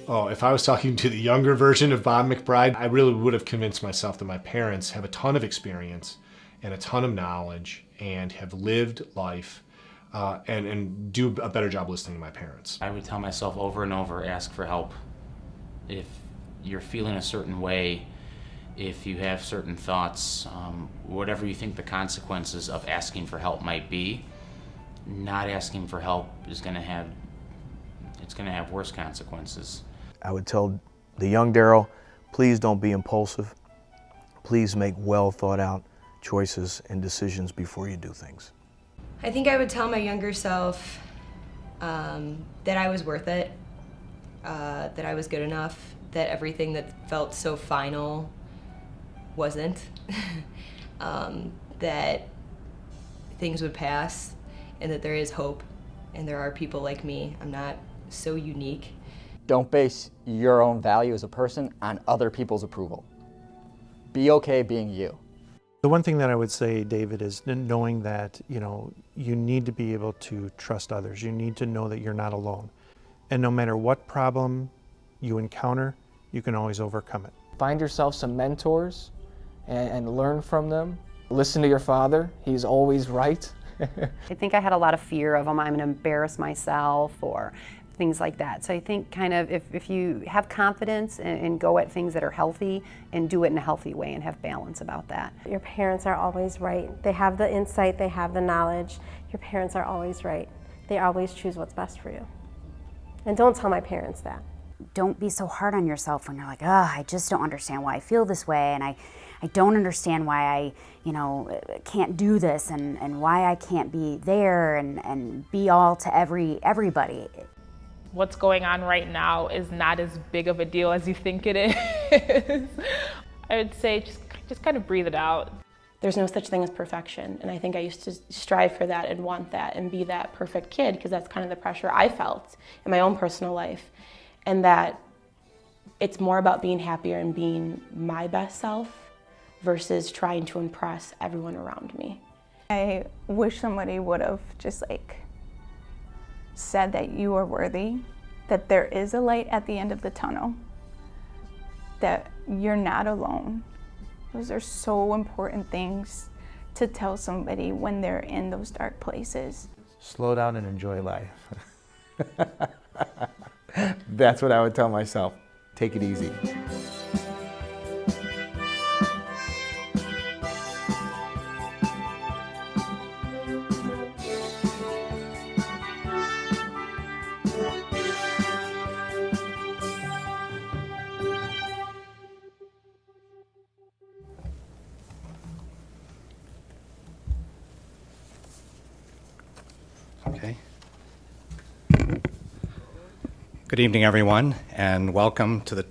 Oh, if I was talking to the younger version of Bob McBride, I really would have convinced myself that my parents have a ton of experience and a ton of knowledge and have lived life and do a better job listening to my parents. I would tell myself over and over, ask for help. If you're feeling a certain way, if you have certain thoughts, whatever you think the consequences of asking for help might be, not asking for help is going to have worse consequences. I would tell the young Daryl, please don't be impulsive. Please make well thought out choices and decisions before you do things. I think I would tell my younger self that I was worth it, that I was good enough, that everything that felt so final wasn't, that things would pass, and that there is hope, and there are people like me. I'm not so unique. Don't base your own value as a person on other people's approval. Be okay being you. The one thing that I would say, David, is knowing that, you need to be able to trust others. You need to know that you're not alone. And no matter what problem you encounter, you can always overcome it. Find yourself some mentors and learn from them. Listen to your father. He's always right. I think I had a lot of fear of I'm going to embarrass myself or things like that. So I think kind of if you have confidence and go at things that are healthy and do it in a healthy way and have balance about that. Your parents are always right. They have the insight, they have the knowledge. Your parents are always right. They always choose what's best for you. And don't tell my parents that. Don't be so hard on yourself when you're like, I just don't understand why I feel this way, and I don't understand why I, can't do this, and why I can't be there and be all to everybody. What's going on right now is not as big of a deal as you think it is. I would say just kind of breathe it out. There's no such thing as perfection, and I think I used to strive for that and want that and be that perfect kid, because that's kind of the pressure I felt in my own personal life. And that it's more about being happier and being my best self versus trying to impress everyone around me. I wish somebody would have just said that you are worthy, that there is a light at the end of the tunnel, that you're not alone. Those are so important things to tell somebody when they're in those dark places. Slow down and enjoy life. That's what I would tell myself. Take it easy. Okay. Good evening, everyone, and welcome to the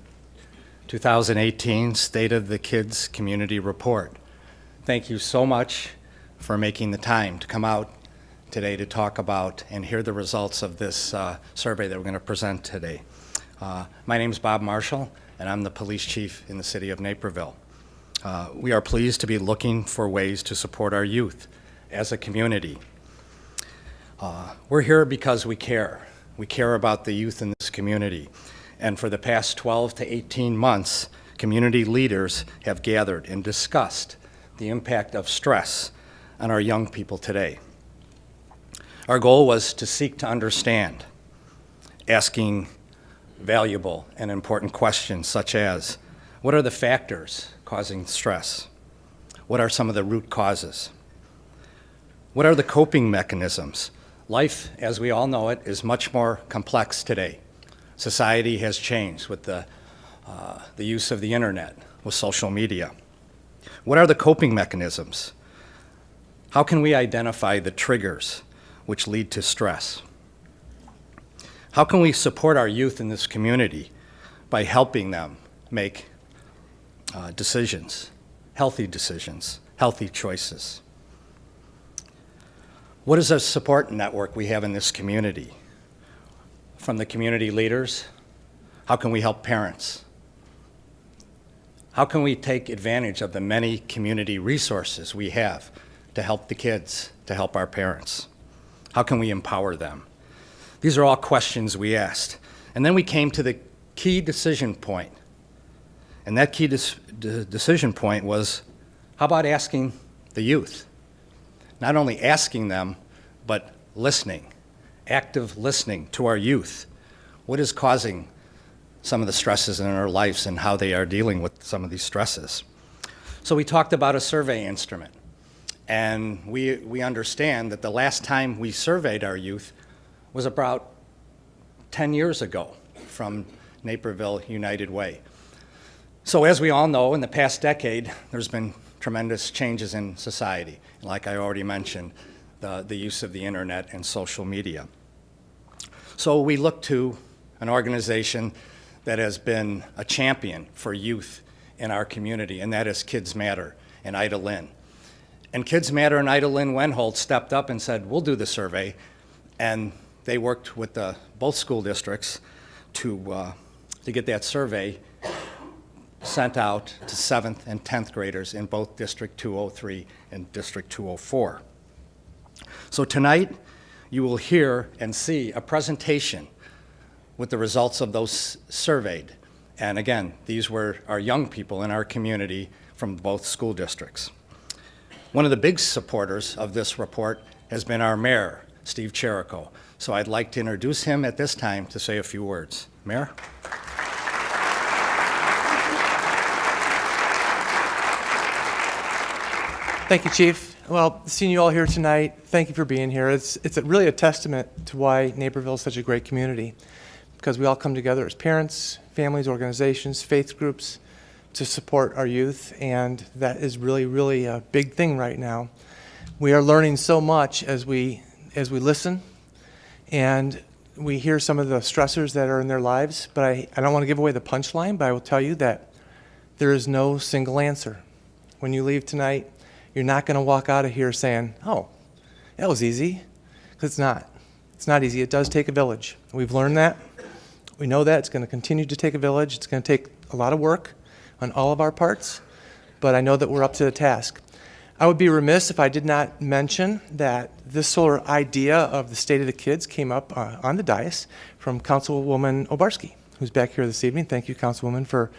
2018 State of the Kids Community Report. Thank you so much for making the time to come out today to talk about and hear the results of this survey that we're going to present today. My name is Bob Marshall, and I'm the police chief in the city of Naperville. We are pleased to be looking for ways to support our youth as a community. We're here because we care. We care about the youth in this community. And for the past 12 to 18 months, community leaders have gathered and discussed the impact of stress on our young people today. Our goal was to seek to understand, asking valuable and important questions such as, what are the factors causing stress? What are some of the root causes? What are the coping mechanisms? Life, as we all know it, is much more complex today. Society has changed with the use of the internet, with social media. What are the coping mechanisms? How can we identify the triggers which lead to stress? How can we support our youth in this community by helping them make decisions, healthy choices? What is a support network we have in this community? From the community leaders, how can we help parents? How can we take advantage of the many community resources we have to help the kids, to help our parents? How can we empower them? These are all questions we asked. And then we came to the key decision point. And that key decision point was, how about asking the youth? Not only asking them, but listening, active listening to our youth. What is causing some of the stresses in their lives and how they are dealing with some of these stresses? So we talked about a survey instrument. And we understand that the last time we surveyed our youth was about 10 years ago from Naperville United Way. So as we all know, in the past decade, there's been tremendous changes in society. Like I already mentioned, the use of the internet and social media. So we look to an organization that has been a champion for youth in our community, and that is Kids Matter and Ida Lynn. And Kids Matter and Ida Lynn Wenholt stepped up and said, we'll do the survey. And they worked with both school districts to get that survey sent out to 7th and 10th graders in both District 203 and District 204. So tonight, you will hear and see a presentation with the results of those surveyed. And again, these were our young people in our community from both school districts. One of the big supporters of this report has been our mayor, Steve Cherico. So I'd like to introduce him at this time to say a few words. Mayor? Thank you, Chief. Well, seeing you all here tonight, thank you for being here. It's really a testament to why Naperville is such a great community, because we all come together as parents, families, organizations, faith groups to support our youth, and that is really, really a big thing right now. We are learning so much as we listen, and we hear some of the stressors that are in their lives, but I don't want to give away the punchline, but I will tell you that there is no single answer. When you leave tonight, you're not going to walk out of here saying, oh, that was easy, because it's not. It's not easy. It does take a village. We've learned that. We know that. It's going to continue to take a village. It's going to take a lot of work on all of our parts, but I know that we're up to the task. I would be remiss if I did not mention that this sort of idea of the State of the Kids came up on the dais from Councilwoman Obarski, who's back here this evening. Thank you, Councilwoman, for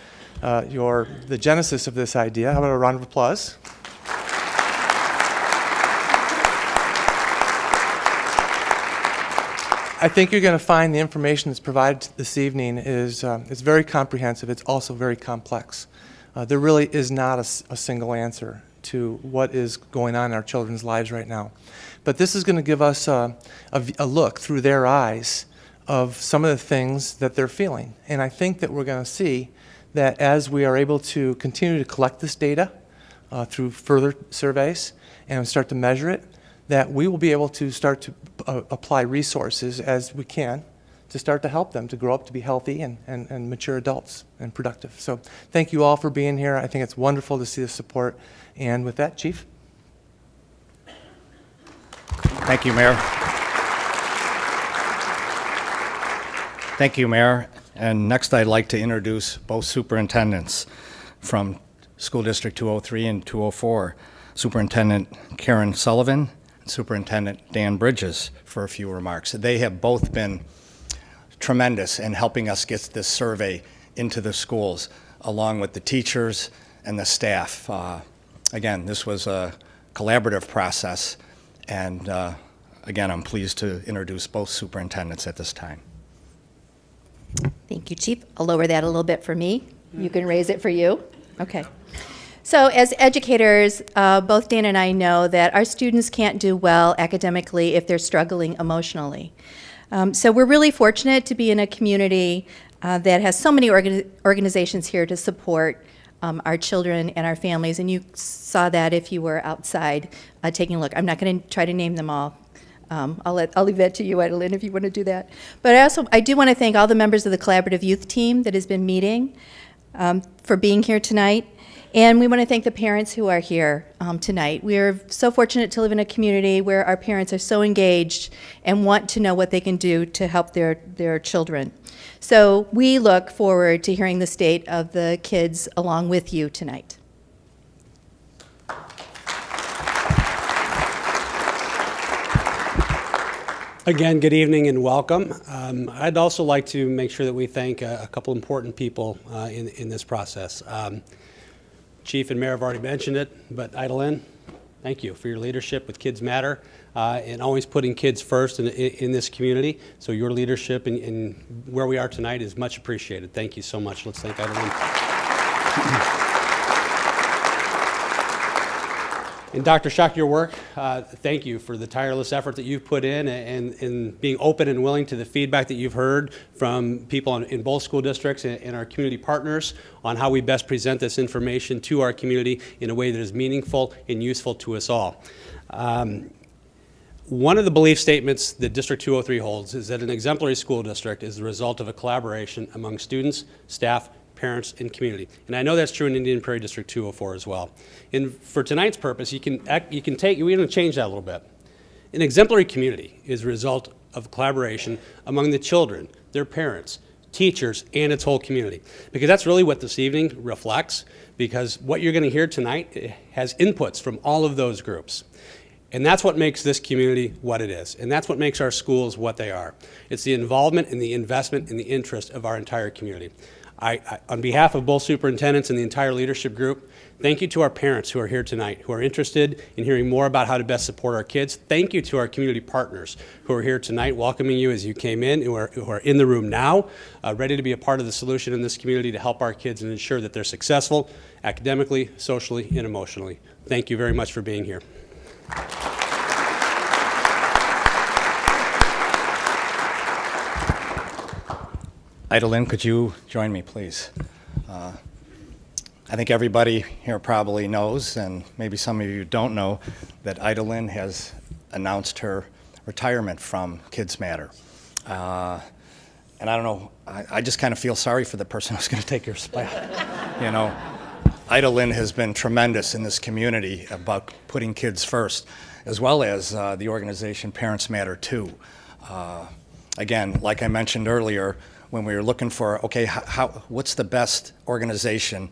the genesis of this idea. How about a round of applause? I think you're going to find the information that's provided this evening is very comprehensive. It's also very complex. There really is not a single answer to what is going on in our children's lives right now. But this is going to give us a look through their eyes of some of the things that they're feeling. And I think that we're going to see that as we are able to continue to collect this data through further surveys and start to measure it, that we will be able to start to apply resources as we can to start to help them to grow up to be healthy and mature adults and productive. So thank you all for being here. I think it's wonderful to see the support. And with that, Chief. Thank you, Mayor. Thank you, Mayor. And next I'd like to introduce both superintendents from School District 203 and 204, Superintendent Karen Sullivan and Superintendent Dan Bridges, for a few remarks. They have both been tremendous in helping us get this survey into the schools, along with the teachers and the staff. Again, this was a collaborative process, and again, I'm pleased to introduce both superintendents at this time. Thank you, Chief. I'll lower that a little bit for me. You can raise it for you. Okay. So as educators, both Dan and I know that our students can't do well academically if they're struggling emotionally. So we're really fortunate to be in a community that has so many organizations here to support our children and our families, and you saw that if you were outside taking a look. I'm not going to try to name them all. I'll leave that to you, Adeline, if you want to do that. But I do want to thank all the members of the collaborative youth team that has been meeting for being here tonight. And we want to thank the parents who are here tonight. We are so fortunate to live in a community where our parents are so engaged and want to know what they can do to help their children. So we look forward to hearing the state of the kids along with you tonight. Again, good evening and welcome. I'd also like to make sure that we thank a couple important people in this process. Chief and Mayor have already mentioned it, but Idalyn, thank you for your leadership with Kids Matter and always putting kids first in this community. So your leadership in where we are tonight is much appreciated. Thank you so much. Let's thank Idalyn. And Dr. Schuck, your work, thank you for the tireless effort that you've put in and being open and willing to the feedback that you've heard from people in both school districts and our community partners on how we best present this information to our community in a way that is meaningful and useful to us all. One of the belief statements that District 203 holds is that an exemplary school district is the result of a collaboration among students, staff, parents, and community. And I know that's true in Indian Prairie District 204 as well. And for tonight's purpose, we're going to change that a little bit. An exemplary community is a result of collaboration among the children, their parents, teachers, and its whole community. Because that's really what this evening reflects, because what you're going to hear tonight has inputs from all of those groups. And that's what makes this community what it is. And that's what makes our schools what they are. It's the involvement and the investment and the interest of our entire community. On behalf of both superintendents and the entire leadership group, thank you to our parents who are here tonight, who are interested in hearing more about how to best support our kids. Thank you to our community partners who are here tonight, welcoming you as you came in, who are in the room now, ready to be a part of the solution in this community to help our kids and ensure that they're successful academically, socially, and emotionally. Thank you very much for being here. Idalyn, could you join me, please? I think everybody here probably knows, and maybe some of you don't know, that Idalyn has announced her retirement from Kids Matter. And I don't know, I just kind of feel sorry for the person who's going to take your spot. You know, Idalyn has been tremendous in this community about putting kids first, as well as the organization Parents Matter too. Again, like I mentioned earlier, when we were looking for, okay, what's the best organization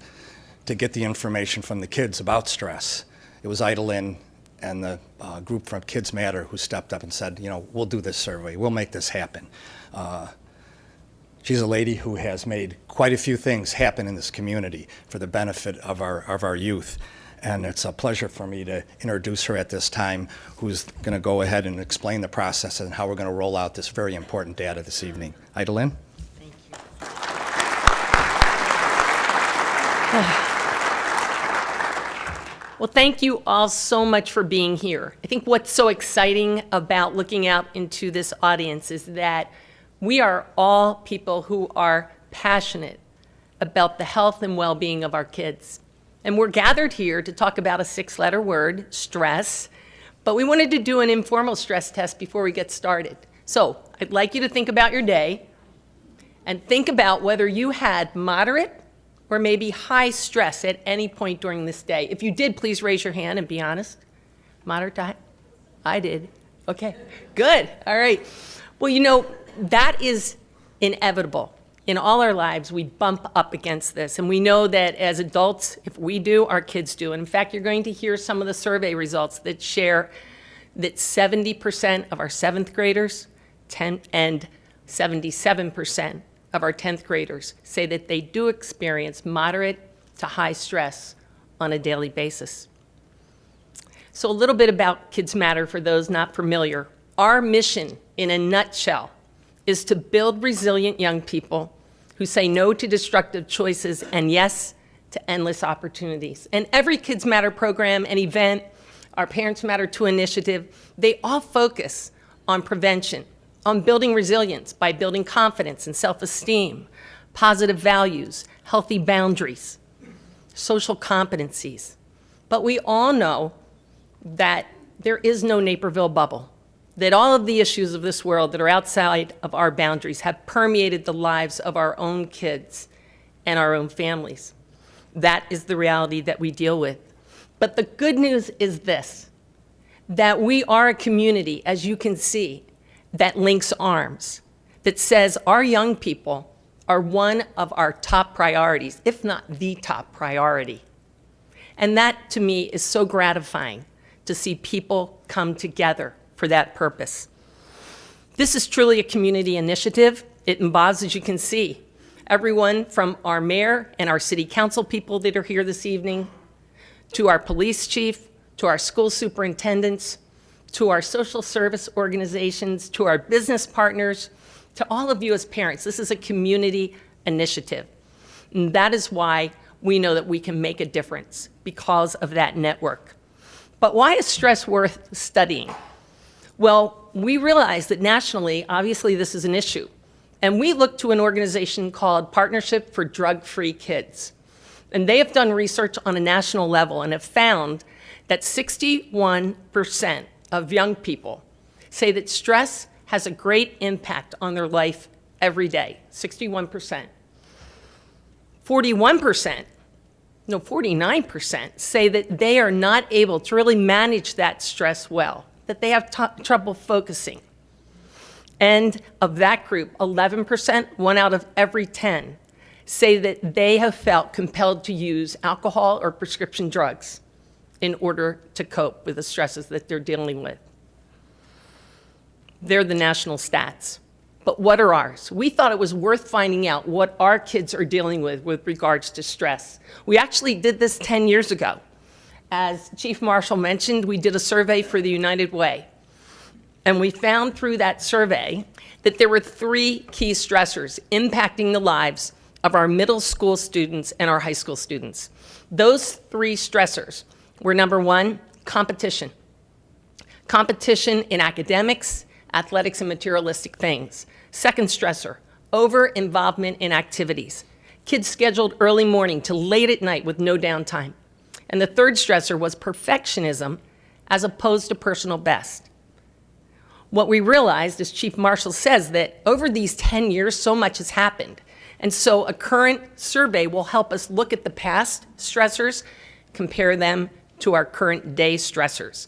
to get the information from the kids about stress? It was Idalyn and the group from Kids Matter who stepped up and said, you know, we'll do this survey, we'll make this happen. She's a lady who has made quite a few things happen in this community for the benefit of our youth. And it's a pleasure for me to introduce her at this time, who's going to go ahead and explain the process and how we're going to roll out this very important data this evening. Idalyn? Well, thank you all so much for being here. I think what's so exciting about looking out into this audience is that we are all people who are passionate about the health and well-being of our kids. And we're gathered here to talk about a 6-letter word, stress, but we wanted to do an informal stress test before we get started. So I'd like you to think about your day and think about whether you had moderate or maybe high stress at any point during this day. If you did, please raise your hand and be honest. Moderate to high? I did. Okay, good. All right. Well, you know, that is inevitable. In all our lives, we bump up against this. And we know that as adults, if we do, our kids do. And in fact, you're going to hear some of the survey results that share that 70% of our 7th graders and 77% of our 10th graders say that they do experience moderate to high stress on a daily basis. So a little bit about Kids Matter for those not familiar. Our mission, in a nutshell, is to build resilient young people who say no to destructive choices and yes to endless opportunities. And every Kids Matter program and event, our Parents Matter 2 initiative, they all focus on prevention, on building resilience by building confidence and self-esteem, positive values, healthy boundaries, social competencies. But we all know that there is no Naperville bubble, that all of the issues of this world that are outside of our boundaries have permeated the lives of our own kids and our own families. That is the reality that we deal with. But the good news is this, that we are a community, as you can see, that links arms, that says our young people are one of our top priorities, if not the top priority. And that, to me, is so gratifying to see people come together for that purpose. This is truly a community initiative. It involves, as you can see, everyone from our mayor and our city council people that are here this evening, to our police chief, to our school superintendents, to our social service organizations, to our business partners, to all of you as parents. This is a community initiative. And that is why we know that we can make a difference, because of that network. But why is stress worth studying? Well, we realize that nationally, obviously this is an issue. And we look to an organization called Partnership for Drug-Free Kids. And they have done research on a national level and have found that 61% of young people say that stress has a great impact on their life every day. 61%. 49% say that they are not able to really manage that stress well, that they have trouble focusing. And of that group, 11%, 1 out of every 10, say that they have felt compelled to use alcohol or prescription drugs in order to cope with the stresses that they're dealing with. They're the national stats. But what are ours? We thought it was worth finding out what our kids are dealing with regards to stress. We actually did this 10 years ago. As Chief Marshall mentioned, we did a survey for the United Way. And we found through that survey that there were 3 key stressors impacting the lives of our middle school students and our high school students. Those 3 stressors were, number 1, competition. Competition in academics, athletics, and materialistic things. Second stressor, over-involvement in activities. Kids scheduled early morning to late at night with no downtime. And the third stressor was perfectionism as opposed to personal best. What we realized, as Chief Marshall says, that over these 10 years, so much has happened. And so a current survey will help us look at the past stressors, compare them to our current day stressors.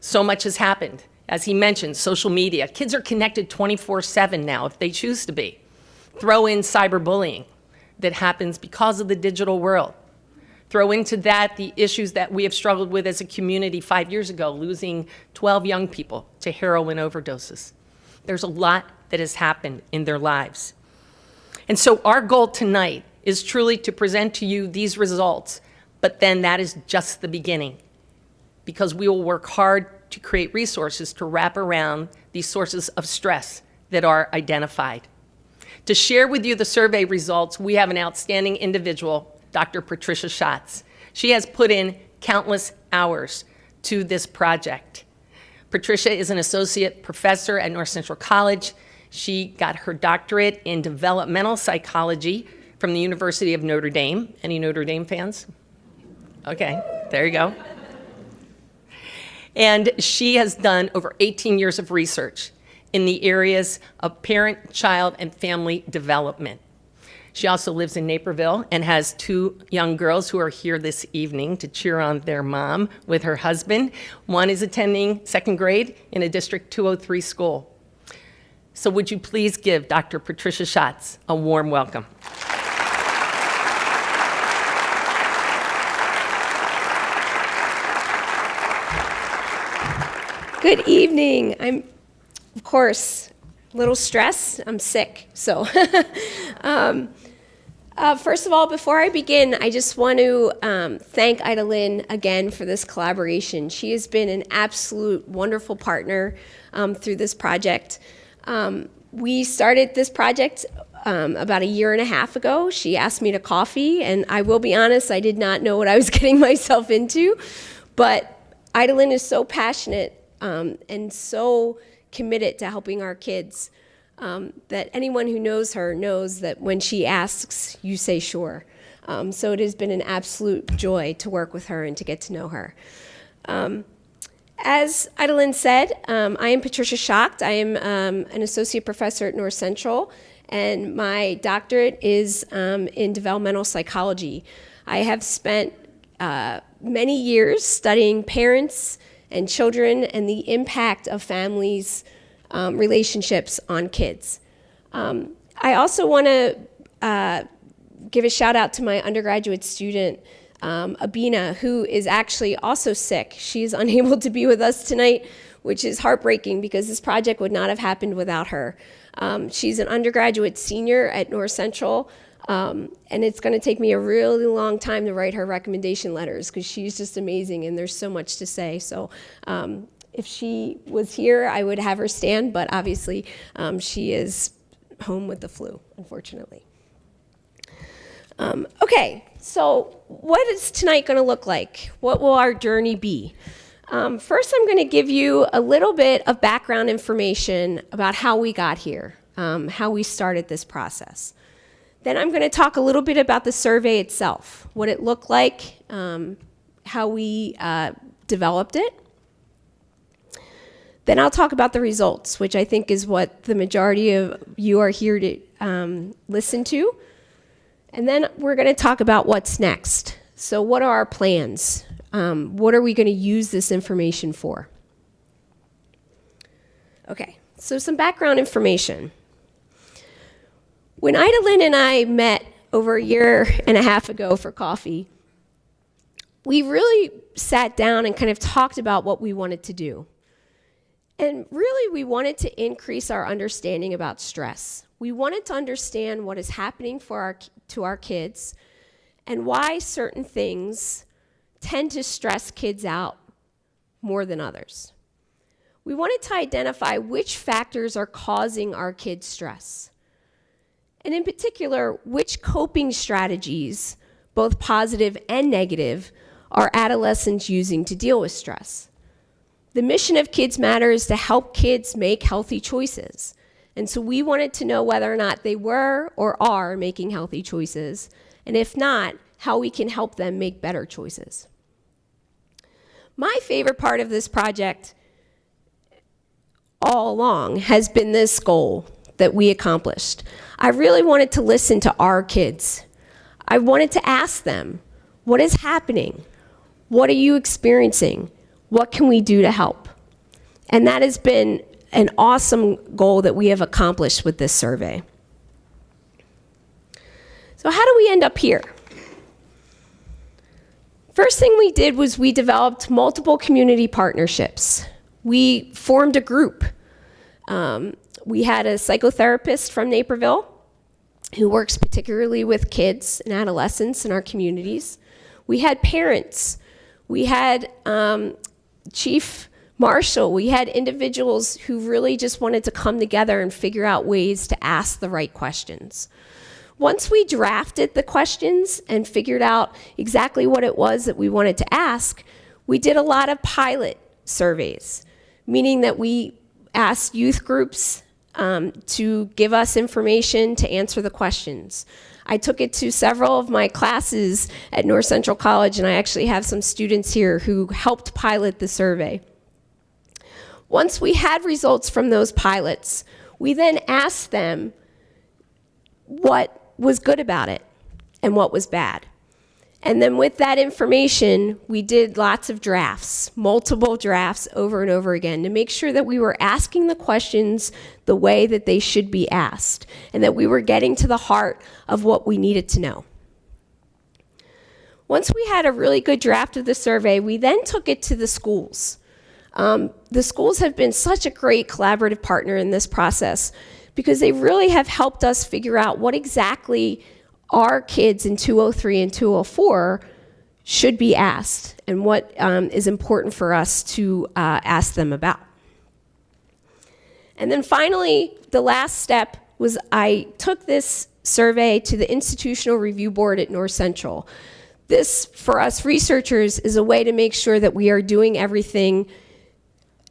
So much has happened. As he mentioned, social media. Kids are connected 24/7 now if they choose to be. Throw in cyberbullying that happens because of the digital world. Throw into that the issues that we have struggled with as a community 5 years ago, losing 12 young people to heroin overdoses. There's a lot that has happened in their lives. And so our goal tonight is truly to present to you these results, but then that is just the beginning, because we will work hard to create resources to wrap around these sources of stress that are identified. To share with you the survey results, we have an outstanding individual, Dr. Patricia Schatz. She has put in countless hours to this project. Patricia is an associate professor at North Central College. She got her doctorate in developmental psychology from the University of Notre Dame. Any Notre Dame fans? Okay, there you go. And she has done over 18 years of research in the areas of parent, child, and family development. She also lives in Naperville and has 2 young girls who are here this evening to cheer on their mom with her husband. One is attending 2nd grade in a District 203 school. So would you please give Dr. Patricia Schatz a warm welcome. Good evening. I'm, of course, a little stressed. I'm sick, so. First of all, before I begin, I just want to thank Ida Lynn again for this collaboration. She has been an absolute wonderful partner through this project. We started this project about 1.5 years ago. She asked me to coffee, and I will be honest, I did not know what I was getting myself into, but Ida Lynn is so passionate and so committed to helping our kids that anyone who knows her knows that when she asks, you say sure. So it has been an absolute joy to work with her and to get to know her. As Ida Lynn said, I am Patricia Schatz. I am an associate professor at North Central, and my doctorate is in developmental psychology. I have spent many years studying parents and children and the impact of families' relationships on kids. I also want to give a shout out to my undergraduate student, Abina, who is actually also sick. She's unable to be with us tonight. which is heartbreaking because this project would not have happened without her. She's an undergraduate senior at North Central, and it's going to take me a really long time to write her recommendation letters because she's just amazing and there's so much to say. So if she was here, I would have her stand, but obviously she is home with the flu, unfortunately. Okay, so what is tonight going to look like? What will our journey be? First, I'm going to give you a little bit of background information about how we got here, how we started this process. Then I'm going to talk a little bit about the survey itself, what it looked like, how we developed it. Then I'll talk about the results, which I think is what the majority of you are here to listen to. And then we're going to talk about what's next. So what are our plans? What are we going to use this information for? Okay, so some background information. When Idalyn and I met over a year and a half ago for coffee, we really sat down and kind of talked about what we wanted to do. And really, we wanted to increase our understanding about stress. We wanted to understand what is happening to our kids and why certain things tend to stress kids out more than others. We wanted to identify which factors are causing our kids stress. And in particular, which coping strategies, both positive and negative, are adolescents using to deal with stress. The mission of Kids Matter is to help kids make healthy choices. And so we wanted to know whether or not they were or are making healthy choices, and if not, how we can help them make better choices. My favorite part of this project all along has been this goal that we accomplished. I really wanted to listen to our kids. I wanted to ask them, what is happening? What are you experiencing? What can we do to help? And that has been an awesome goal that we have accomplished with this survey. So how do we end up here? First thing we did was we developed multiple community partnerships. We formed a group. We had a psychotherapist from Naperville who works particularly with kids and adolescents in our communities. We had parents. We had Chief Marshall. We had individuals who really just wanted to come together and figure out ways to ask the right questions. Once we drafted the questions and figured out exactly what it was that we wanted to ask, we did a lot of pilot surveys, meaning that we asked youth groups to give us information to answer the questions. I took it to several of my classes at North Central College, and I actually have some students here who helped pilot the survey. Once we had results from those pilots, we then asked them what was good about it and what was bad. And then with that information, we did lots of drafts, multiple drafts over and over again to make sure that we were asking the questions the way that they should be asked and that we were getting to the heart of what we needed to know. Once we had a really good draft of the survey, we then took it to the schools. The schools have been such a great collaborative partner in this process because they really have helped us figure out what exactly our kids in 203 and 204 should be asked and what is important for us to ask them about. And then finally, the last step was I took this survey to the Institutional Review Board at North Central. This, for us researchers, is a way to make sure that we are doing everything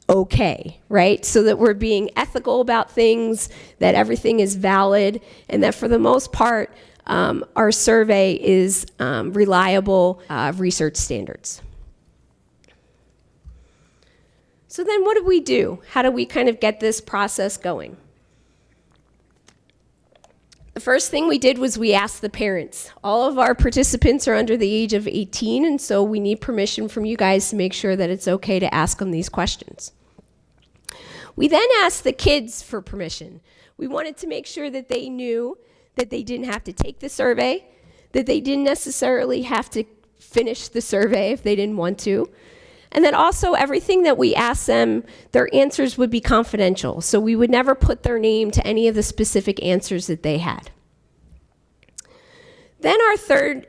okay, right? So that we're being ethical about things, that everything is valid, and that for the most part, our survey is reliable research standards. So then what do we do? How do we kind of get this process going? The first thing we did was we asked the parents. All of our participants are under the age of 18, and so we need permission from you guys to make sure that it's okay to ask them these questions. We then asked the kids for permission. We wanted to make sure that they knew that they didn't have to take the survey, that they didn't necessarily have to finish the survey if they didn't want to, And then also everything that we asked them, their answers would be confidential. So we would never put their name to any of the specific answers that they had. Then our third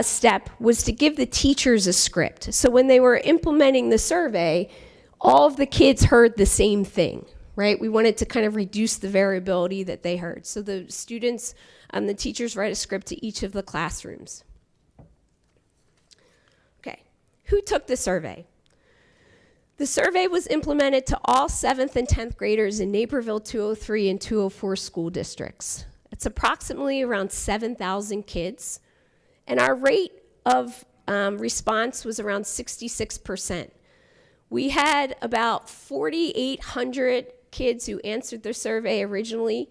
step was to give the teachers a script. So when they were implementing the survey, all of the kids heard the same thing, right? We wanted to kind of reduce the variability that they heard. So the students, the teachers write a script to each of the classrooms. Okay, who took the survey? The survey was implemented to all 7th and 10th graders in Naperville 203 and 204 school districts. It's approximately around 7,000 kids, and our rate of response was around 66%. We had about 4,800 kids who answered the survey originally,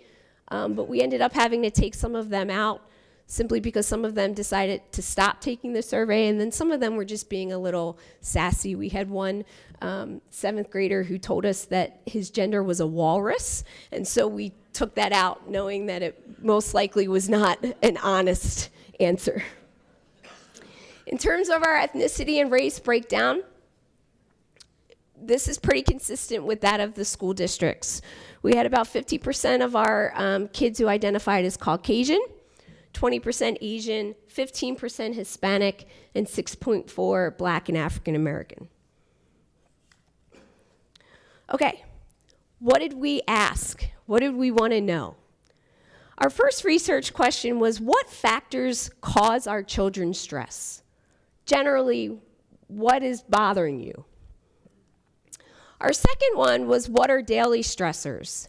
but we ended up having to take some of them out simply because some of them decided to stop taking the survey, and then some of them were just being a little sassy. We had one 7th grader who told us that his gender was a walrus, and so we took that out knowing that it most likely was not an honest answer. In terms of our ethnicity and race breakdown, this is pretty consistent with that of the school districts. We had about 50% of our kids who identified as Caucasian, 20% Asian, 15% Hispanic, and 6.4% Black and African American. Okay, what did we ask? What did we want to know? Our first research question was, what factors cause our children stress? Generally, what is bothering you? Our second one was, what are daily stressors?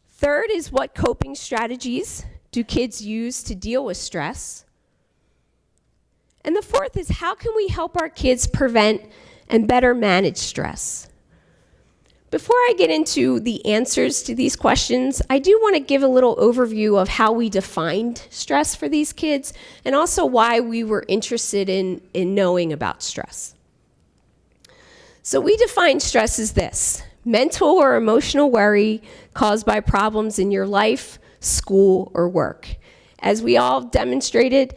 Third is, what coping strategies do kids use to deal with stress? And the fourth is, how can we help our kids prevent and better manage stress? Before I get into the answers to these questions, I do want to give a little overview of how we defined stress for these kids and also why we were interested in knowing about stress. So we define stress as this: mental or emotional worry caused by problems in your life, school, or work. As we all demonstrated,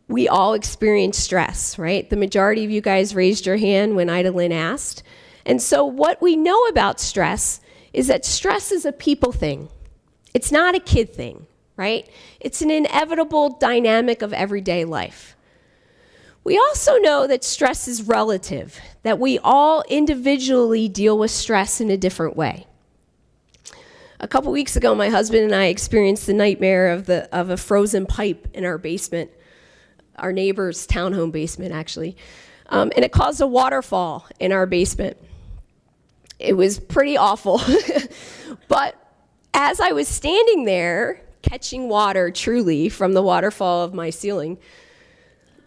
we all experience stress, right? The majority of you guys raised your hand when Ida Lynn asked. And so what we know about stress is that stress is a people thing. It's not a kid thing, right? It's an inevitable dynamic of everyday life. We also know that stress is relative, that we all individually deal with stress in a different way. A couple weeks ago, my husband and I experienced the nightmare of a frozen pipe in our basement, our neighbor's townhome basement, actually. And it caused a waterfall in our basement. It was pretty awful. But as I was standing there, catching water truly from the waterfall of my ceiling,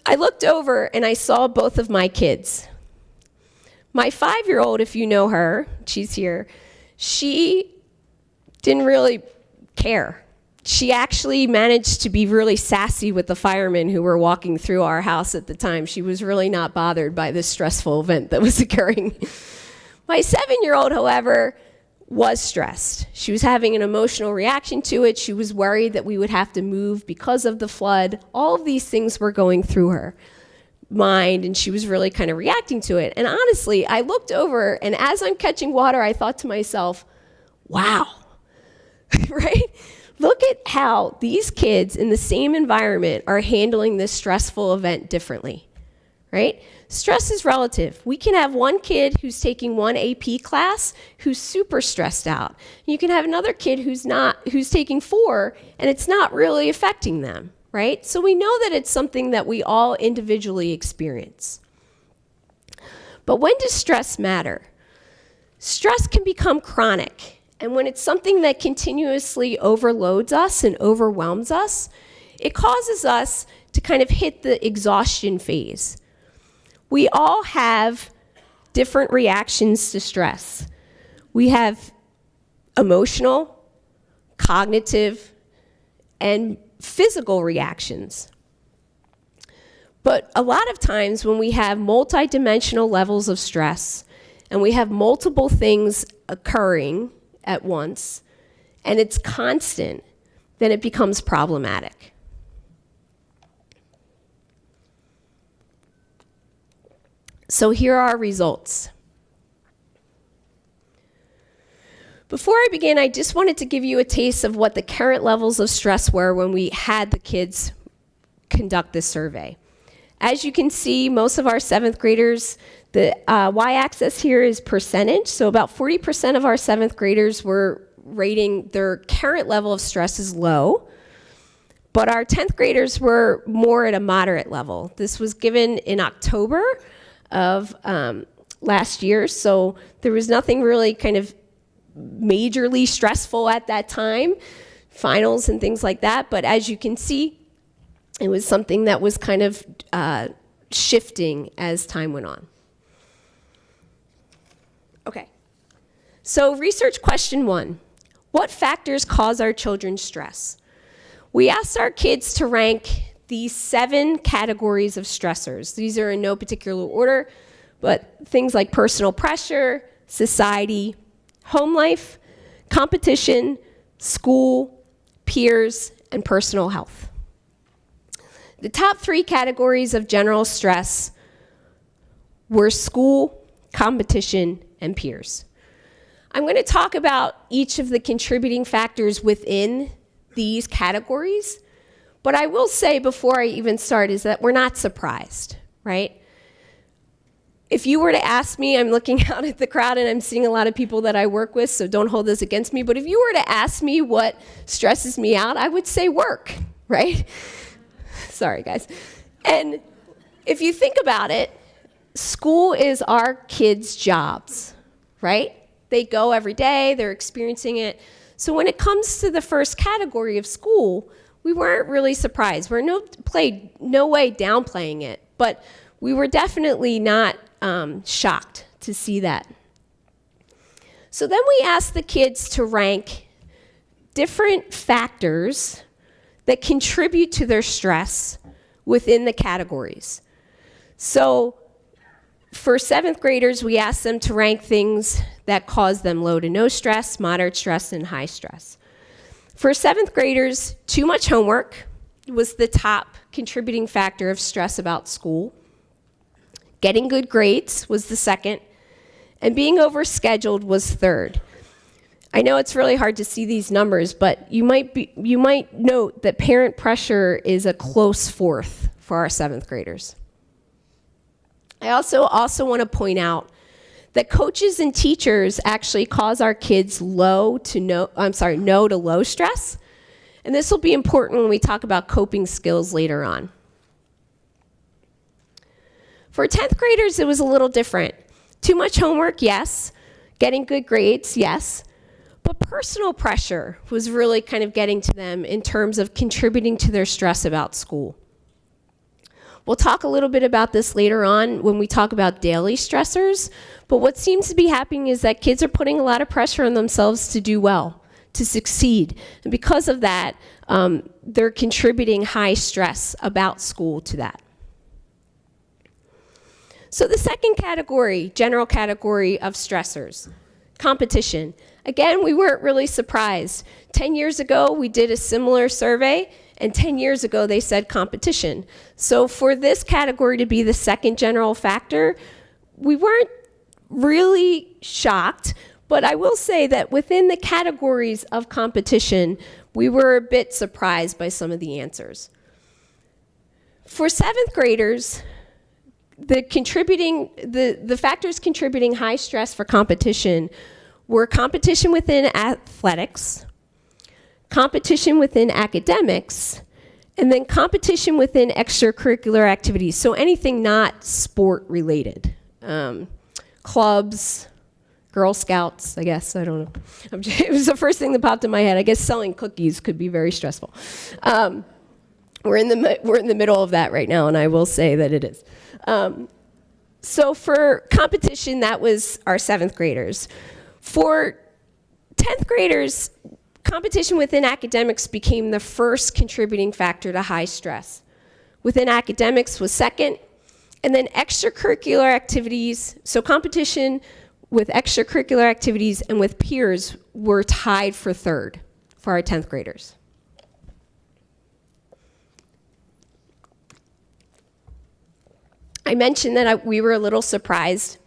I looked over and I saw both of my kids. My 5-year-old, if you know her, she's here, she didn't really care. She actually managed to be really sassy with the firemen who were walking through our house at the time. She was really not bothered by this stressful event that was occurring. My 7-year-old, however, was stressed. She was having an emotional reaction to it. She was worried that we would have to move because of the flood. All of these things were going through her mind, and she was really kind of reacting to it. And honestly, I looked over, and as I'm catching water, I thought to myself, wow, right? Look at how these kids in the same environment are handling this stressful event differently, right? Stress is relative. We can have one kid who's taking one AP class who's super stressed out. You can have another kid who's taking 4 and it's not really affecting them, right? So we know that it's something that we all individually experience. But when does stress matter? Stress can become chronic. And when it's something that continuously overloads us and overwhelms us, it causes us to kind of hit the exhaustion phase. We all have different reactions to stress. We have emotional, cognitive, and physical reactions. But a lot of times when we have multidimensional levels of stress and we have multiple things occurring at once, and it's constant, then it becomes problematic. So here are our results. Before I begin, I just wanted to give you a taste of what the current levels of stress were when we had the kids conduct this survey. As you can see, most of our 7th graders, the y-axis here is percentage. So about 40% of our 7th graders were rating their current level of stress as low. But our 10th graders were more at a moderate level. This was given in October of last year, so there was nothing really kind of majorly stressful at that time, finals and things like that. But as you can see, it was something that was kind of shifting as time went on. Okay, so research question 1. What factors cause our children stress? We asked our kids to rank these 7 categories of stressors. These are in no particular order, but things like personal pressure, society, home life, competition, school, peers, and personal health. The top 3 categories of general stress were school, competition, and peers. I'm going to talk about each of the contributing factors within these categories, but I will say before I even start is that we're not surprised, right? If you were to ask me, I'm looking out at the crowd and I'm seeing a lot of people that I work with, so don't hold this against me, but if you were to ask me what stresses me out, I would say work, right? Sorry, guys. And if you think about it, school is our kids' jobs, right? They go every day, they're experiencing it. So when it comes to the first category of school, we weren't really surprised. We're no way downplaying it, but we were definitely not shocked to see that. So then we asked the kids to rank different factors that contribute to their stress within the categories. So for 7th graders, we asked them to rank things that cause them low to no stress, moderate stress, and high stress. For 7th graders, too much homework was the top contributing factor of stress about school. Getting good grades was the second, and being overscheduled was third. I know it's really hard to see these numbers, but you might note that parent pressure is a close fourth for our 7th graders. I also want to point out that coaches and teachers actually cause our kids no to low stress, and this will be important when we talk about coping skills later on. For 10th graders, it was a little different. Too much homework, yes. Getting good grades, yes. But personal pressure was really kind of getting to them in terms of contributing to their stress about school. We'll talk a little bit about this later on when we talk about daily stressors, but what seems to be happening is that kids are putting a lot of pressure on themselves to do well, to succeed. And because of that, they're contributing high stress about school to that. So the second category, general category of stressors, competition. Again, we weren't really surprised. 10 years ago, we did a similar survey, and 10 years ago, they said competition. So for this category to be the second general factor, we weren't really shocked, but I will say that within the categories of competition, we were a bit surprised by some of the answers. For 7th graders, the factors contributing high stress for competition were competition within athletics, competition within academics, and then competition within extracurricular activities. So anything not sport related. Clubs, Girl Scouts, I guess, I don't know. It was the first thing that popped in my head. I guess selling cookies could be very stressful. We're in the middle of that right now, and I will say that it is. So for competition, that was our 7th graders. For 10th graders, competition within academics became the first contributing factor to high stress. Within academics was second, and then extracurricular activities, so competition with extracurricular activities and with peers were tied for third for our 10th graders. I mentioned that we were a little surprised.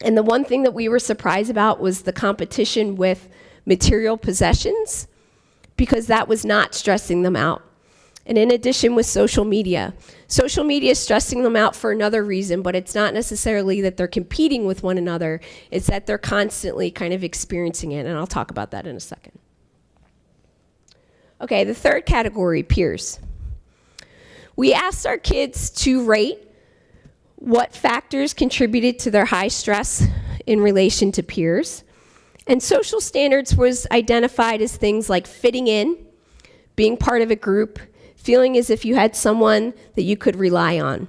And the one thing that we were surprised about was the competition with material possessions, because that was not stressing them out. And in addition with social media is stressing them out for another reason, but it's not necessarily that they're competing with one another, it's that they're constantly kind of experiencing it, and I'll talk about that in a second. Okay, the third category, peers. We asked our kids to rate what factors contributed to their high stress in relation to peers. And social standards was identified as things like fitting in, being part of a group, feeling as if you had someone that you could rely on.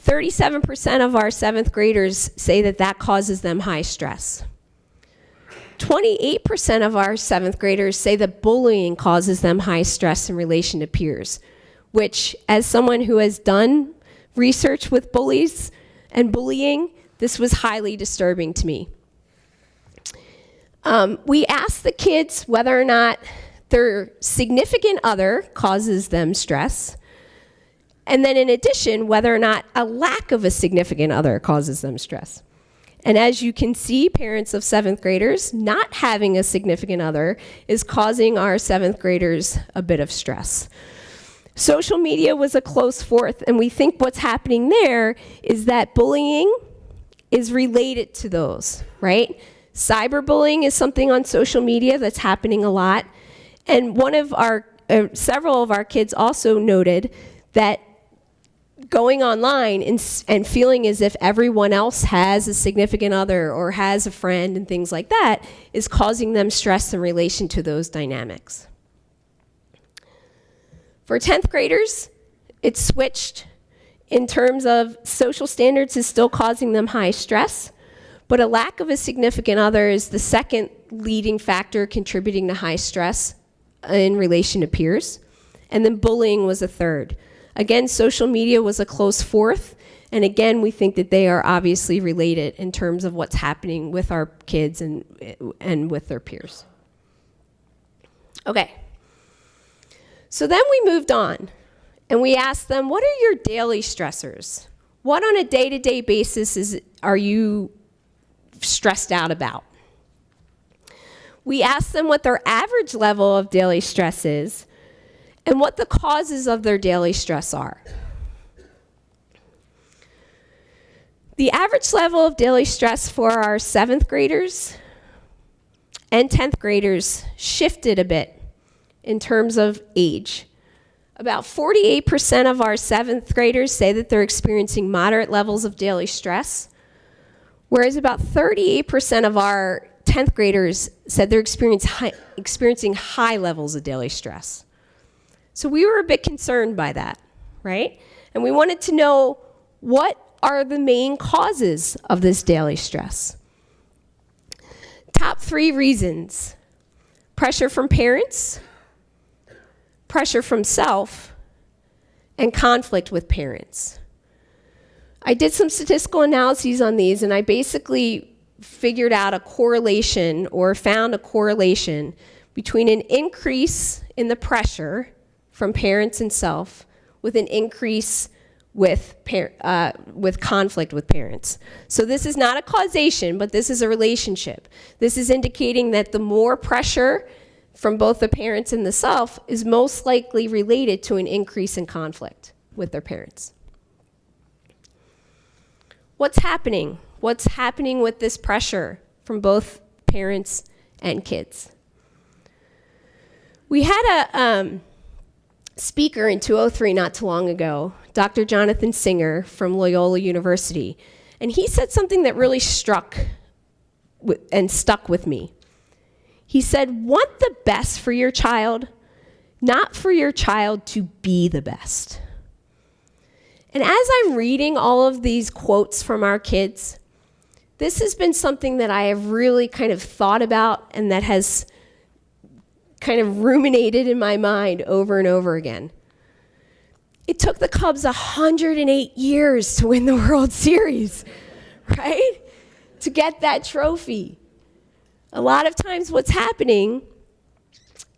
37% of our 7th graders say that that causes them high stress. 28% of our 7th graders say that bullying causes them high stress in relation to peers, which, as someone who has done research with bullies and bullying, this was highly disturbing to me. We asked the kids whether or not their significant other causes them stress, and then in addition, whether or not a lack of a significant other causes them stress. And as you can see, parents of 7th graders, not having a significant other is causing our 7th graders a bit of stress. Social media was a close fourth, and we think what's happening there is that bullying is related to those, right? Cyberbullying is something on social media that's happening a lot. And several of our kids also noted that going online and feeling as if everyone else has a significant other or has a friend and things like that is causing them stress in relation to those dynamics. For 10th graders, it switched in terms of social standards is still causing them high stress, but a lack of a significant other is the second leading factor contributing to high stress in relation to peers. And then bullying was a third. Again, social media was a close fourth. And again, we think that they are obviously related in terms of what's happening with our kids and with their peers. Okay. So then we moved on and we asked them, what are your daily stressors? What on a day-to-day basis are you stressed out about? We asked them what their average level of daily stress is and what the causes of their daily stress are. The average level of daily stress for our 7th graders and 10th graders shifted a bit in terms of age. About 48% of our 7th graders say that they're experiencing moderate levels of daily stress, whereas about 38% of our 10th graders said they're experiencing high levels of daily stress. So we were a bit concerned by that, right? And we wanted to know what are the main causes of this daily stress. Top 3 reasons: pressure from parents, pressure from self, and conflict with parents. I did some statistical analyses on these, and I basically figured out a correlation or found a correlation between an increase in the pressure from parents and self with an increase with conflict with parents. So this is not a causation, but this is a relationship. This is indicating that the more pressure from both the parents and the self is most likely related to an increase in conflict with their parents. What's happening? What's happening with this pressure from both parents and kids? We had a speaker in 203 not too long ago, Dr. Jonathan Singer from Loyola University, and he said something that really stuck with me. He said, want the best for your child, not for your child to be the best. And as I'm reading all of these quotes from our kids, this has been something that I have really kind of thought about and that has kind of ruminated in my mind over and over again. It took the Cubs 108 years to win the World Series, right? To get that trophy. A lot of times what's happening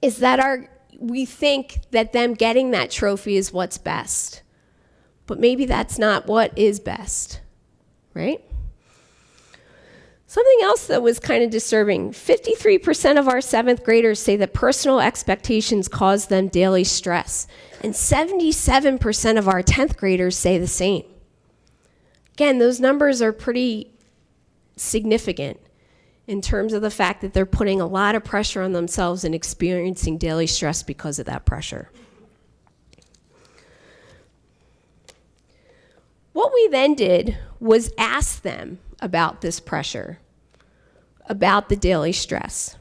is that we think that them getting that trophy is what's best. but maybe that's not what is best, right? Something else that was kind of disturbing, 53% of our 7th graders say that personal expectations cause them daily stress, and 77% of our 10th graders say the same. Again, those numbers are pretty significant in terms of the fact that they're putting a lot of pressure on themselves and experiencing daily stress because of that pressure. What we then did was ask them about this pressure, about the daily stress.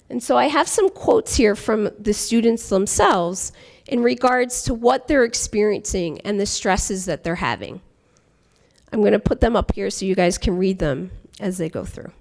And so I have some quotes here from the students themselves in regards to what they're experiencing and the stresses that they're having. I'm going to put them up here so you guys can read them as they go through.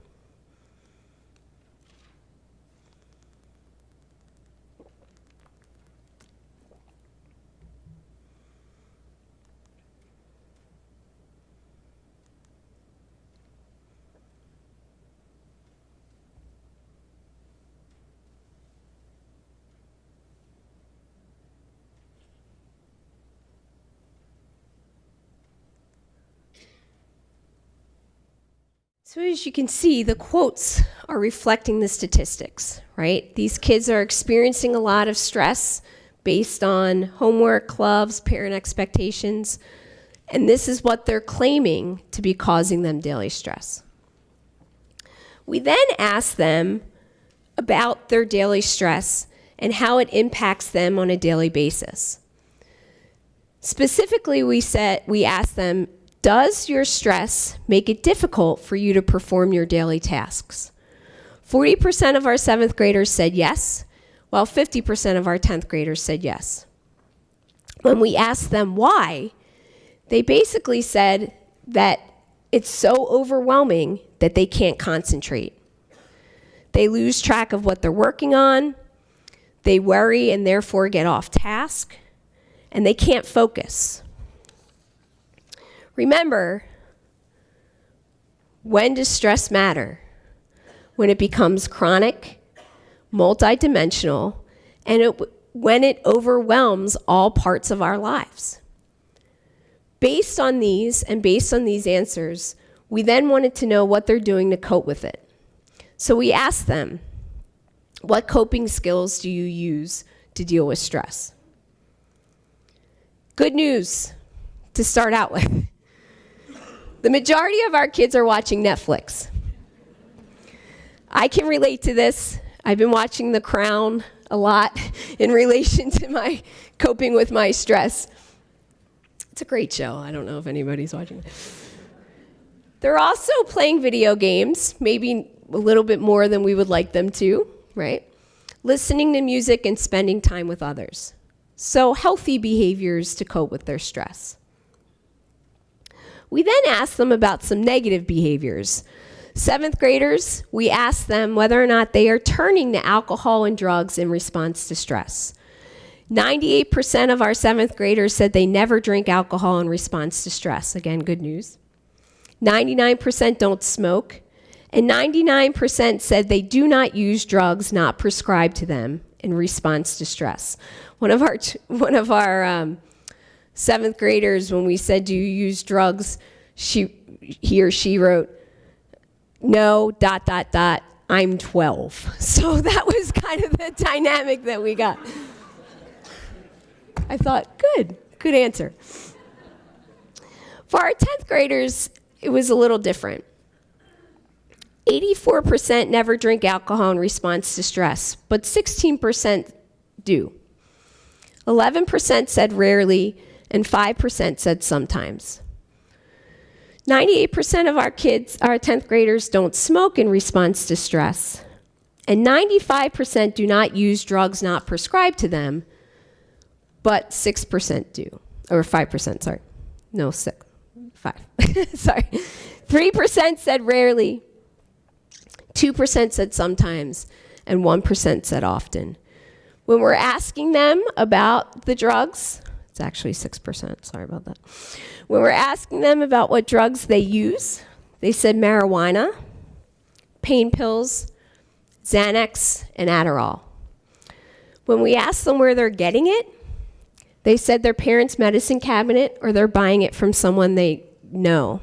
So as you can see, the quotes are reflecting the statistics, right? These kids are experiencing a lot of stress based on homework, clubs, parent expectations, and this is what they're claiming to be causing them daily stress. We then ask them about their daily stress and how it impacts them on a daily basis. Specifically, we asked them, does your stress make it difficult for you to perform your daily tasks? 40% of our 7th graders said yes, while 50% of our 10th graders said yes. When we asked them why, they basically said that it's so overwhelming that they can't concentrate. They lose track of what they're working on, they worry and therefore get off task, and they can't focus. Remember, when does stress matter? When it becomes chronic, multidimensional, and when it overwhelms all parts of our lives. Based on these and based on these answers, we then wanted to know what they're doing to cope with it. So we asked them, what coping skills do you use to deal with stress? Good news to start out with. The majority of our kids are watching Netflix. I can relate to this. I've been watching The Crown a lot in relation to my coping with my stress. It's a great show. I don't know if anybody's watching it. They're also playing video games, maybe a little bit more than we would like them to, right? Listening to music and spending time with others. So healthy behaviors to cope with their stress. We then asked them about some negative behaviors. 7th graders, we asked them whether or not they are turning to alcohol and drugs in response to stress. 98% of our 7th graders said they never drink alcohol in response to stress. Again, good news. 99% don't smoke, and 99% said they do not use drugs not prescribed to them in response to stress. One of our 7th graders, when we said, do you use drugs, he or she wrote, no, ... I'm 12. So that was kind of the dynamic that we got. I thought, good answer. For our 10th graders, it was a little different. 84% never drink alcohol in response to stress, but 16% do. 11% said rarely, and 5% said sometimes. 98% of our kids, our 10th graders, don't smoke in response to stress, and 95% do not use drugs not prescribed to them, but 6% do, or 5%, sorry. No, 5. Sorry. 3% said rarely, 2% said sometimes, and 1% said often. When we're asking them about the drugs, it's actually 6%, sorry about that. When we're asking them about what drugs they use, they said marijuana, pain pills, Xanax, and Adderall. When we asked them where they're getting it, They said their parents' medicine cabinet or they're buying it from someone they know.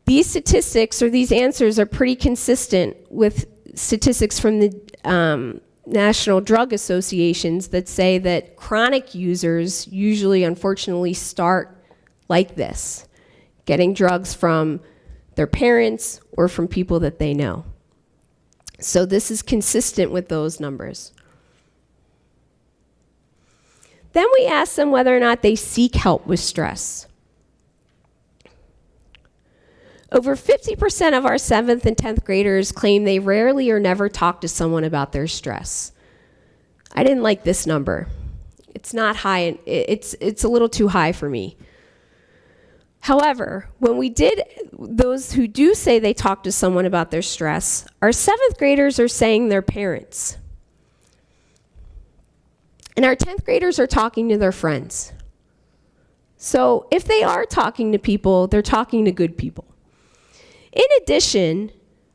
These statistics or these answers are pretty consistent with statistics from the National Drug Associations that say that chronic users usually, unfortunately, start like this, getting drugs from their parents or from people that they know. So this is consistent with those numbers. Then we ask them whether or not they seek help with stress. Over 50% of our 7th and 10th graders claim they rarely or never talk to someone about their stress. I didn't like this number. It's not high, it's a little too high for me. However, when we did, those who do say they talk to someone about their stress, our 7th graders are saying their parents. And our 10th graders are talking to their friends. So if they are talking to people, they're talking to good people. In addition,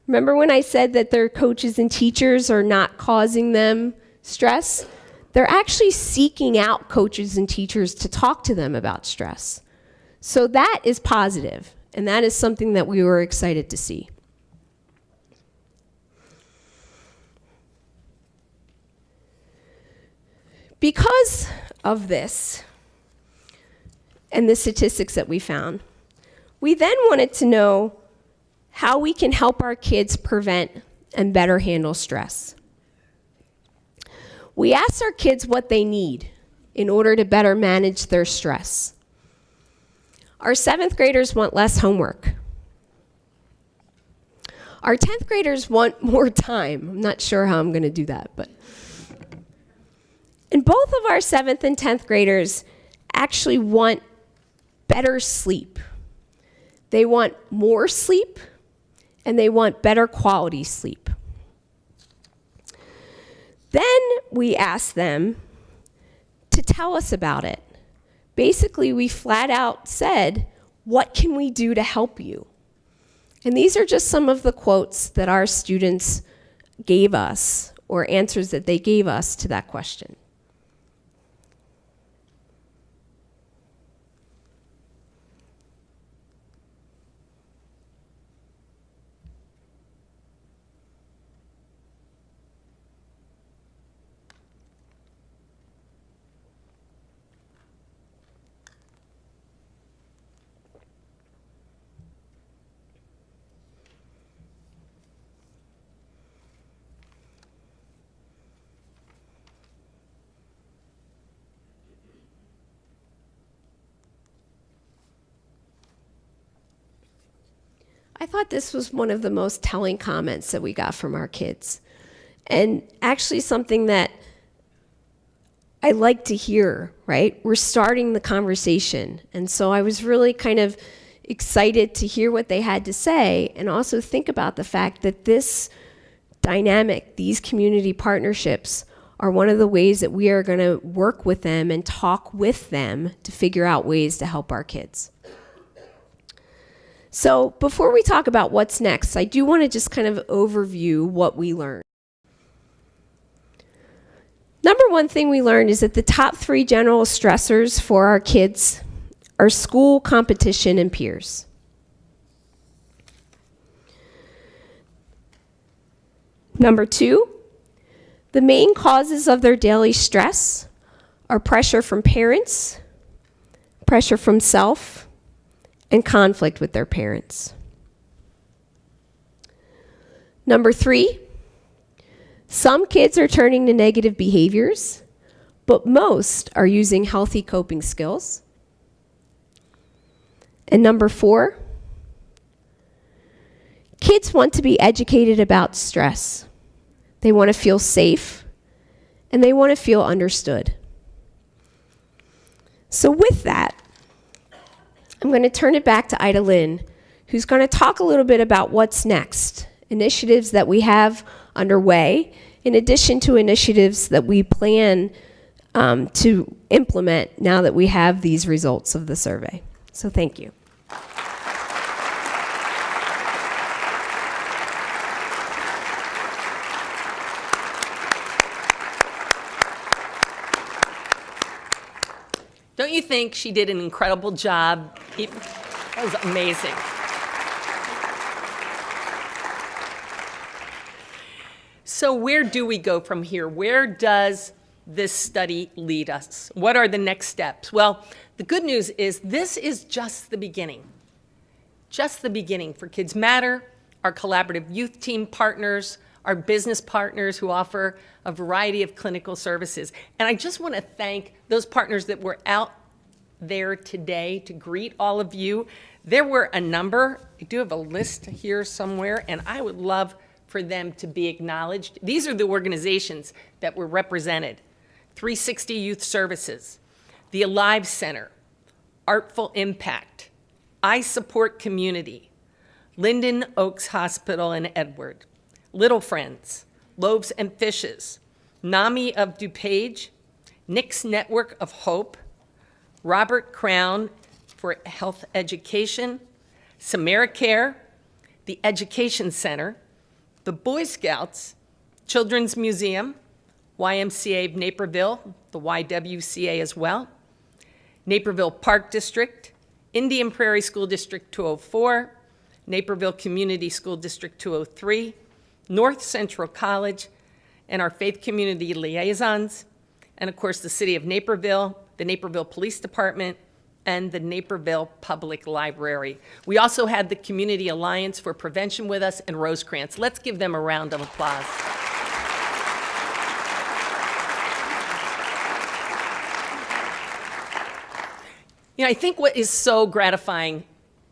remember when I said that their coaches and teachers are not causing them stress? They're actually seeking out coaches and teachers to talk to them about stress. So that is positive, and that is something that we were excited to see. Because of this and the statistics that we found, we then wanted to know how we can help our kids prevent and better handle stress. We asked our kids what they need in order to better manage their stress. Our 7th graders want less homework. Our 10th graders want more time. I'm not sure how I'm going to do that, but. And both of our 7th and 10th graders actually want better sleep. They want more sleep, and they want better quality sleep. Then we asked them to tell us about it. Basically, we flat out said, what can we do to help you? And these are just some of the quotes that our students gave us, or answers that they gave us to that question. I thought this was one of the most telling comments that we got from our kids, and actually something that I like to hear, right? We're starting the conversation, and so I was really kind of excited to hear what they had to say, and also think about the fact that this dynamic, these community partnerships, are one of the ways that we are going to work with them and talk with them to figure out ways to help our kids. So before we talk about what's next, I do want to just kind of overview what we learned. Number one thing we learned is that the top 3 general stressors for our kids are school, competition, and peers. Number 2, the main causes of their daily stress are pressure from parents, pressure from self, and conflict with their parents. Number 3, some kids are turning to negative behaviors, but most are using healthy coping skills. And number 4, kids want to be educated about stress. They want to feel safe, and they want to feel understood. So with that, I'm going to turn it back to Ida Lynn, who's going to talk a little bit about what's next, initiatives that we have underway, in addition to initiatives that we plan to implement now that we have these results of the survey. So thank you. you think she did an incredible job? That was amazing. So where do we go from here? Where does this study lead us? What are the next steps? Well, the good news is this is just the beginning. Just the beginning for Kids Matter, our collaborative youth team partners, our business partners who offer a variety of clinical services. And I just want to thank those partners that were out there today to greet all of you. There were a number. I do have a list here somewhere, and I would love for them to be acknowledged. These are the organizations that were represented. 360 Youth Services, the Alive Center, Artful Impact, I Support Community, Linden Oaks Hospital in Edward, Little Friends, Loaves and Fishes, NAMI of DuPage, Nick's Network of Hope, Robert Crown for Health Education, SamariCare, the Education Center, the Boy Scouts, Children's Museum, YMCA of Naperville, the YWCA as well, Naperville Park District, Indian Prairie School District 204, Naperville Community School District 203, North Central College, and our faith community liaisons, and of course the City of Naperville, the Naperville Police Department, and the Naperville Public Library. We also had the Community Alliance for Prevention with us and Rosecrans. Let's give them a round of applause. You know, I think what is so gratifying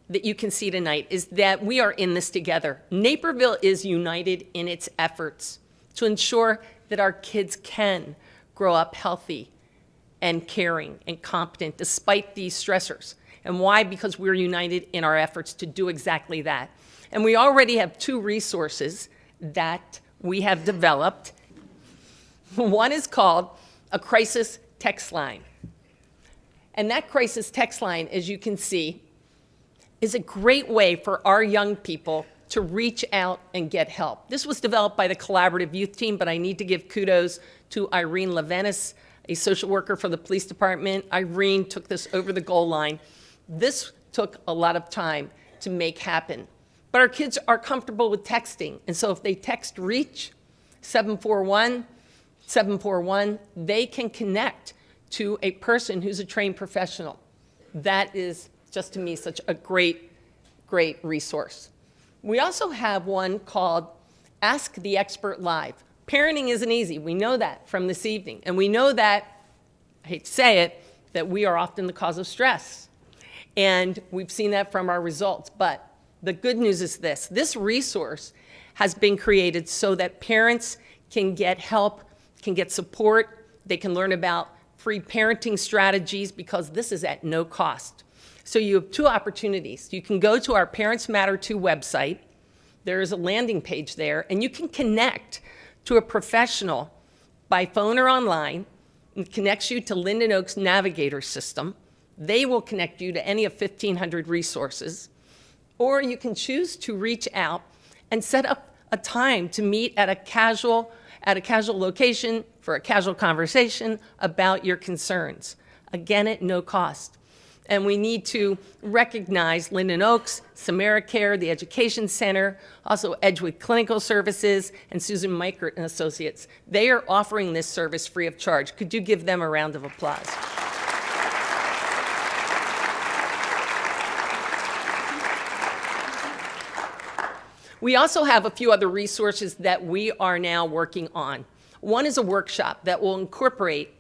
that you can see tonight is that we are in this together. Naperville is united in its efforts to ensure that our kids can grow up healthy and caring and competent despite these stressors. And why? Because we're united in our efforts to do exactly that. And we already have 2 resources that we have developed. One is called a crisis text line. And that crisis text line, as you can see, is a great way for our young people to reach out and get help. This was developed by the collaborative youth team, but I need to give kudos to Irene Levenis, a social worker for the police department. Irene took this over the goal line. This took a lot of time to make happen. But our kids are comfortable with texting. And so if they text REACH 741, they can connect to a person who's a trained professional. That is just to me such a great, great resource. We also have one called Ask the Expert Live. Parenting isn't easy. We know that from this evening. And we know that, I hate to say it, that we are often the cause of stress. And we've seen that from our results. But the good news is this. This resource has been created so that parents can get help, can get support, they can learn about free parenting strategies because this is at no cost. So you have 2 opportunities. You can go to our Parents Matter 2 website. There is a landing page there, and you can connect to a professional by phone or online. It connects you to Linden Oaks Navigator system. They will connect you to any of 1,500 resources. Or you can choose to reach out and set up a time to meet at a casual location for a casual conversation about your concerns. Again, at no cost. And we need to recognize Linden Oaks, SamariCare, the Education Center, also Edgewood Clinical Services, and Susan Meichert and Associates. They are offering this service free of charge. Could you give them a round of applause? We also have a few other resources that we are now working on. One is a workshop that will incorporate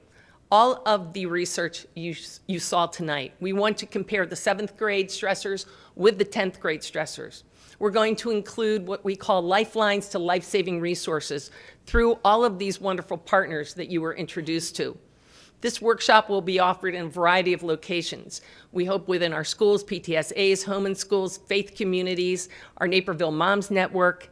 all of the research you saw tonight. We want to compare the 7th grade stressors with the 10th grade stressors. We're going to include what we call lifelines to life-saving resources through all of these wonderful partners that you were introduced to. This workshop will be offered in a variety of locations. We hope within our schools, PTSAs, home and schools, faith communities, our Naperville Moms Network.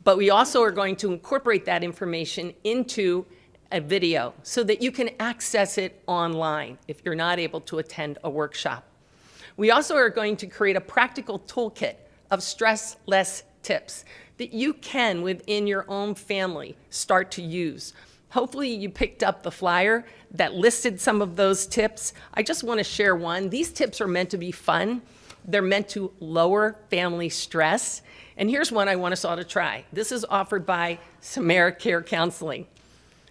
But we also are going to incorporate that information into a video so that you can access it online if you're not able to attend a workshop. We also are going to create a practical toolkit of stress-less tips that you can, within your own family, start to use. Hopefully you picked up the flyer that listed some of those tips. I just want to share one. These tips are meant to be fun. They're meant to lower family stress. And here's one I want us all to try. This is offered by Samara Care Counseling.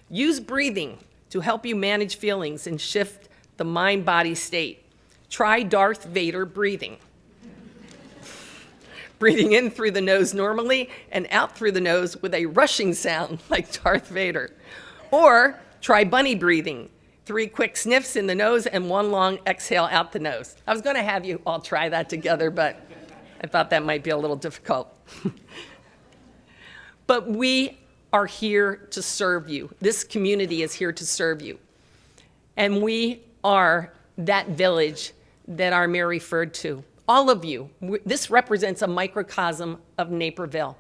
Use breathing to help you manage feelings and shift the mind-body state. Try Darth Vader breathing. Breathing in through the nose normally and out through the nose with a rushing sound like Darth Vader. Or try bunny breathing. 3 quick sniffs in the nose and 1 long exhale out the nose. I was going to have you all try that together, but I thought that might be a little difficult. But we are here to serve you. This community is here to serve you. And we are that village that our mayor referred to. All of you. This represents a microcosm of Naperville.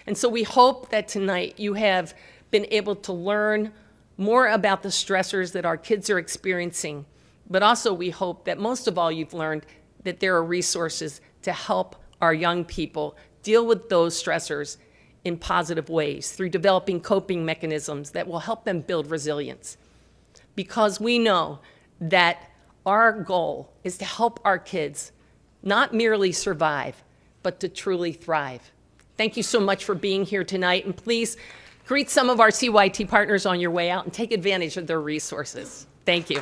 And so we hope that tonight you have been able to learn more about the stressors that our kids are experiencing. But also we hope that most of all you've learned that there are resources to help our young people deal with those stressors in positive ways through developing coping mechanisms that will help them build resilience. Because we know that our goal is to help our kids not merely survive, but to truly thrive. Thank you so much for being here tonight, and please greet some of our CYT partners on your way out and take advantage of their resources. Thank you.